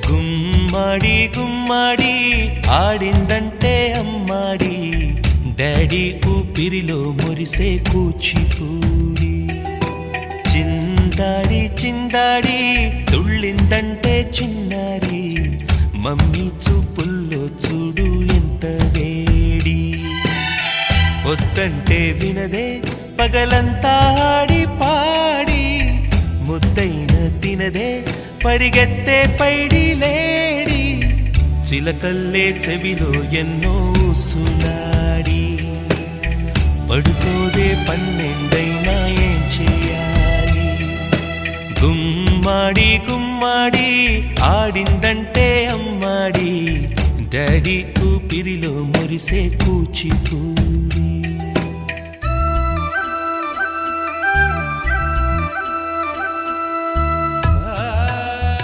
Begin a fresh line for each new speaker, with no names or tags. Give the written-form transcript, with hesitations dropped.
గుమ్మడి గుమ్మడి ఆడిందంటే అమ్మాడి daddy ఊపిరిలో మురిసే కూచిపూడి చిందాడి చిందాడి తుళ్ళిందంటే చిన్నారి మమ్మీ చూపుల్లో చూడు ఎంత వేడి వద్దంటే వినదే పగలంతా ఆడి పాడి ముద్దైన తినదే పరిగెత్తే పైడి లేడి చిలకల్లే చెవిలో ఎన్నో సులాడి పడుకోదే పన్నెండైనా ఏం చేయాలి గుమ్మాడి గుమ్మాడి ఆడిందంటే అమ్మాడి డాడీ ఊపిరిలో మురిసే కూచిపూడి